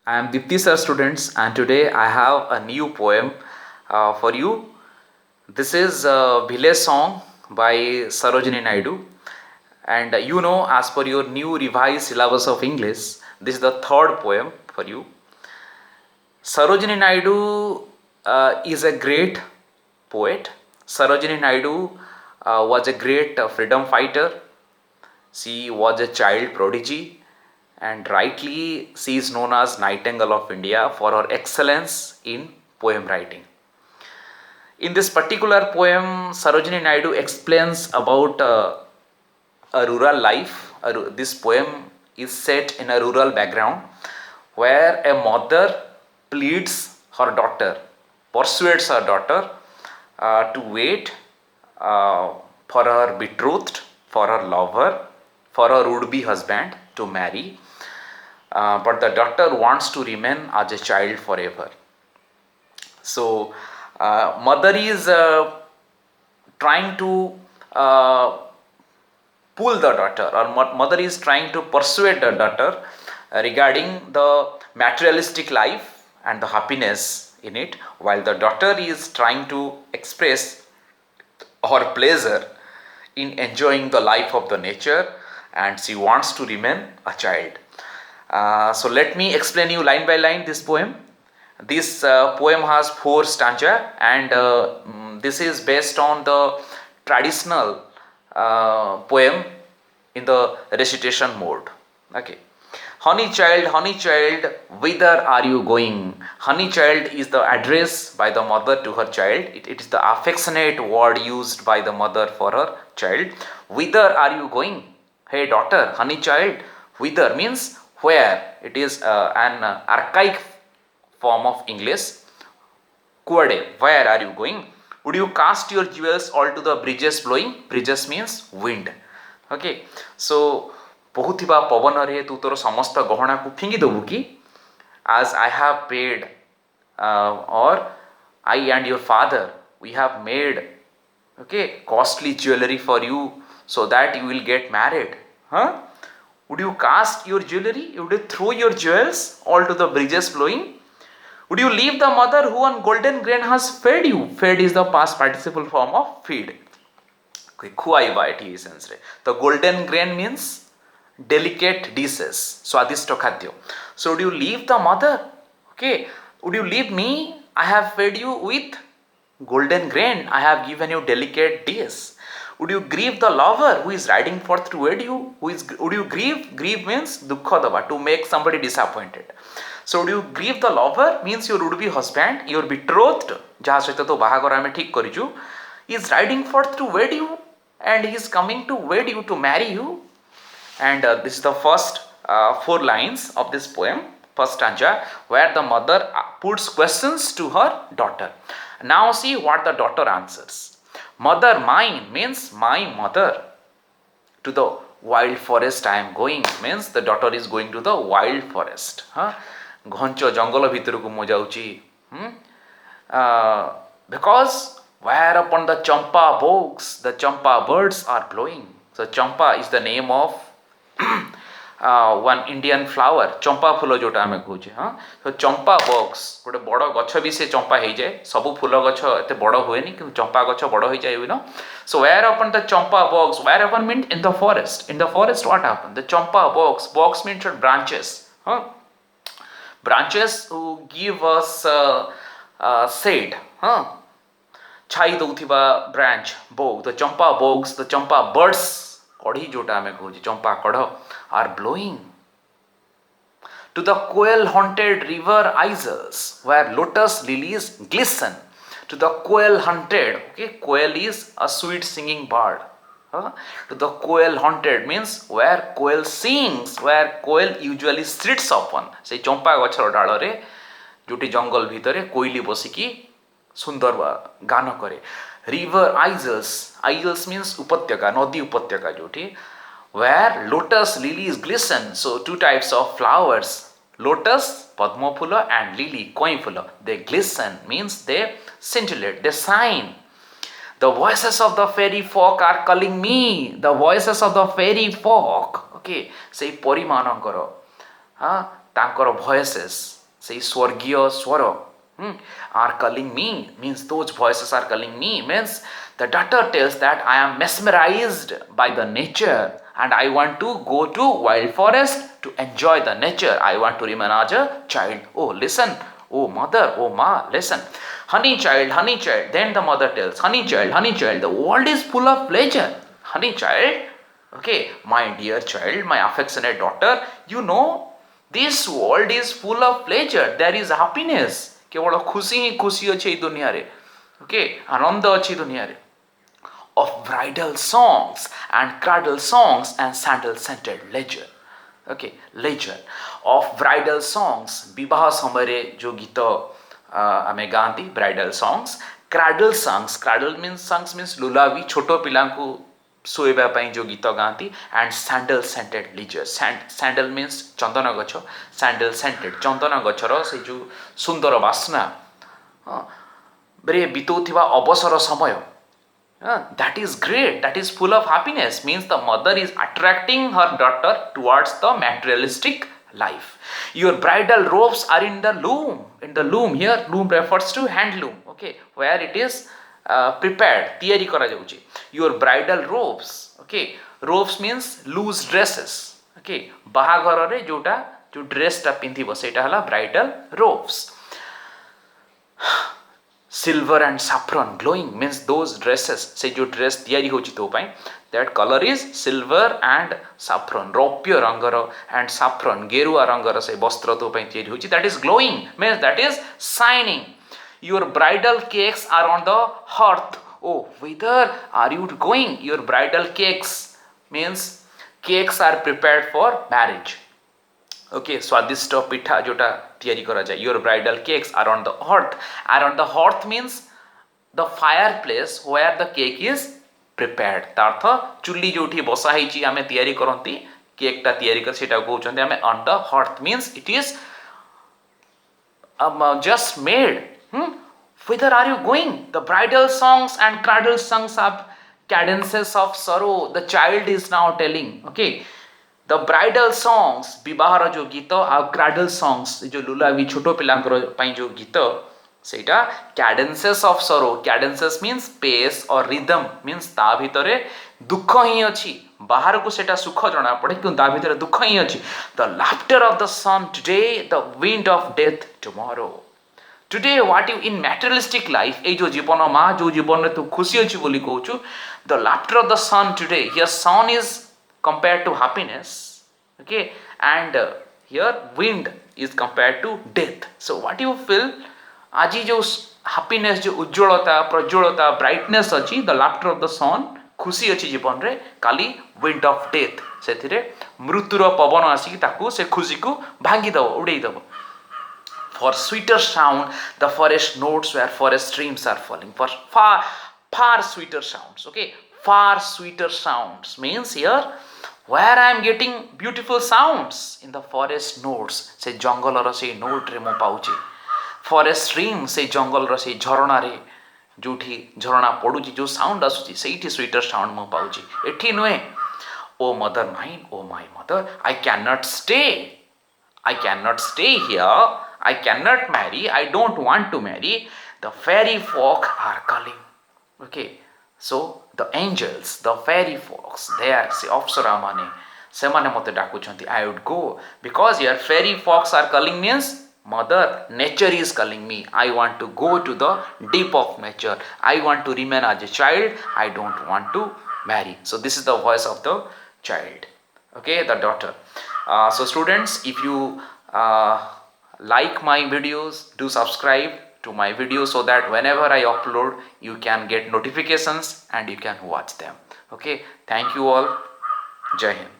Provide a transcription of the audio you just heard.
I am Dipti sir students, and today I have a new poem for you. This is a village song by Sarojini Naidu, and as per your new revised syllabus of English, this is the third poem for you. Sarojini Naidu is a great poet. Sarojini Naidu was a great freedom fighter. She was a child prodigy, and rightly she is known as Nightingale of India for her excellence in poem writing. In this particular poem, Sarojini Naidu explains about a rural life. This poem is set in a rural background where a mother pleads her daughter, persuades her daughter to wait for her betrothed, for her lover, for her would-be husband to marry. But the daughter wants to remain as a child forever. So, mother is trying to pull the daughter, or mother is trying to persuade the daughter regarding the materialistic life and the happiness in it, while the daughter is trying to express her pleasure in enjoying the life of the nature, and she wants to remain a child. So let me explain you line by line this poem. This poem has 4 stanza, and this is based on the traditional poem in the recitation mode. Okay. Honey child, whither are you going? Honey child is the address by the mother to her child. It is the affectionate word used by the mother for her child. Whither are you going? Hey daughter, honey child, whither means where. It is an archaic form of English. Kuade, where are you going? Would you cast your jewels all to the bridges blowing? Bridges means wind. Okay, so ବହୁଥିବା ପବନରେ ତୁ ତୋର ସମସ୍ତ ଗହଣାକୁ ଫିଙ୍ଗି ଦେବୁ କି? As I have paid or I and your father, we have made costly jewelry for you so that you will get married. Would you cast your jewelry? Would you throw your jewels all to the bridges flowing? Would you leave the mother who on golden grain has fed you? Fed is the past participle form of feed. ଖୁଆଇବା ଏଠି ସେନ୍ସରେ ତ golden grain means delicate dishes, ସ୍ୱାଦିଷ୍ଟ ଖାଦ୍ୟ. So would you leave the mother? Okay, would you leave me? I have fed you with golden grain. I have given you delicate dish. Would you grieve the lover who is riding forth to wed you? Would you grieve? Grieve means dukha daba, to make somebody disappointed. So would you grieve the lover means your would be husband, your betrothed, ଯାହା ସହିତ ତ ବାହାଘର ଆମେ ଠିକ କରିଛୁ, is riding forth to wed you, and he is coming to wed you, to marry you. And this is the first 4 lines of this poem, first stanza, where the mother puts questions to her daughter. Now see what the daughter answers. Mother mine means my mother. To the wild forest I am going means the daughter is going to the wild forest. ଘଞ୍ଚ ଜଙ୍ଗଲ ଭିତରକୁ ମୁଁ ଯାଉଛି. Because where upon the champa bogs the champa birds are blowing. So champa is the name of one Indian flower, चंपा फूल जोटा आम कहे. तो चंपा box गोटे बड़ गछ भी से चंपा हो जाए. सब फूल गछ एत बड़ हुए कि चंपा गछ बड़ हो जाए. So where upon the champa bogs, where upon means in the forest. In the forest what happened? The champa bogs, bogs means branches. Branches who give us shade. छाई दौथिबा branch, bog, the champa bogs, the champa birds, कढ़ी जोटा आम कहे चंपा कढ़, are blowing. To the quail haunted river Isles where lotus lilies glisten. To the quail haunted, quail is a sweet singing bird. To the quail haunted means where quail sings, where quail usually sits upon. से चंपा गछर डाल रे जोटी जंगल भितरे कोइली बसिकी सुंदर गान करे. River आइजल्स, आइजल्स means उपत्यका, नदी उपत्यका जोटी, where lotus lilies glisten. So 2 types of flowers, lotus padma phula and lily koi phula, they glisten means they scintillate, they shine. The voices of the fairy folk are calling me. The voices of the fairy folk, okay, sei pori manankara तांकर voices say swargiya swara are calling me, means those voices are calling me, means the daughter tells that I am mesmerized by the nature and I want to go to wild forest to enjoy the nature. I want to remain as a child. Oh, listen, oh mother, oh ma, listen. Honey child, then the mother tells, honey child, the world is full of pleasure. Honey child, okay, my dear child, my affectionate daughter, you know, this world is full of pleasure. There is happiness. केवल खुशी ही खुशी अच्छे दुनिया रे, okay, आनंद अच्छी दुनिया रे. Of bridal songs and cradle songs and sandal scented leisure. Okay, leisure. Of bridal songs, विवाह समय रे जो गीत आमे गांती bridal songs, cradle songs means लुलावी छोटो पिला को ଶୋଇବା ପାଇଁ जो गीत गाती, and sandal scented leisure. Sandal means चंदन गछ, सैंडल सेंटेड चंदन गछर से जो सुंदर बास्ना रे बितौथिबा अवसर समय, that is great, that is full of happiness, means the mother is attracting her daughter towards the materialistic life. Your bridal robes are in the loom. Here loom refers to handloom, okay, where it is prepared, तैयारी करा जाउची. Your bridal robes, okay, robes means loose dresses, okay, बाहाघर रे जोटा जो dress टा पिंधिबो सेटा हला bridal robes. Silver and saffron glowing means those dresses, से जो ड्रेस तैयारी होची तो पाई, that color is silver and saffron, रौप्य रंगर and saffron गेरुआ रंगर से वस्त्र तो पाई तैयारी होची, that is glowing means that is shining. Your bridal cakes are on the hearth. Oh, whither are you going? Your bridal cakes means cakes are prepared for marriage. Okay, स्वादिष्ट पिठा जोटा तैयारी करा जाए. Your bridal cakes are on the hearth. Are on the hearth means the fireplace where the cake is prepared. तार्थ चुल्ली जोठी बसा हेची आमे तैयारी करंती, केक टा तैयारी कर सेटा कहउचंती आमे on the hearth means it is just made. Whither are you going? The bridal songs and cradle songs have cadences of sorrow. The child is now telling, okay, the bridal songs, विवाहर जो गीत आ cradle songs जो लुलावी छोटो पिलांकर पई जो गीत सेटा cadences of sorrow. Cadences means pace or rhythm, means ता भितरे दुख ही अछि, बाहर को सेटा सुख जणा पड़े कि ता भितरे दुख ही अछि. The laughter of the sun today, the wind of death tomorrow. Today what you in materialistic life, ए जो जीवन मा जो जीवन रे तू खुशी अछि बोली कहूछु, the laughter of the sun today, here sun is compared to happiness, okay, and here wind is compared to death. So what you feel, आजी जो happiness जो उज्ज्वलता प्रज्वलता brightness अछि, the laughter of the sun, खुशी अछि जीवन रे, काली wind of death, सेथिरे मृत्युर पवन आसी ताकू से खुशी को भांगी दबो उड़ेई दबो. For sweeter sound, the forest notes where forest streams are falling. For far sweeter sounds. Okay, far sweeter sounds means here where I am getting beautiful sounds in the forest notes. से जंगल रो से note रे मो पाउची. Forest stream से जंगल रो से झरणा रे जोठी झरणा पडुची जो sound आसुची सेठी sweater sound मो पाउची. एठी नुए O mother mine, O my mother, I cannot stay here. I cannot marry. I don't want to marry. The fairy folk are calling. Okay. So the angels, the fairy folks, they are say Apsara mane. Semane mote dakuchanti. I would go because your fairy folks are calling means mother, nature is calling me. I want to go to the deep of nature. I want to remain as a child. I don't want to marry. So this is the voice of the child. Okay, the daughter. So students, if you like my videos, do subscribe to my videos so that whenever I upload you can get notifications and you can watch them. Okay, thank you all. Jai Hind.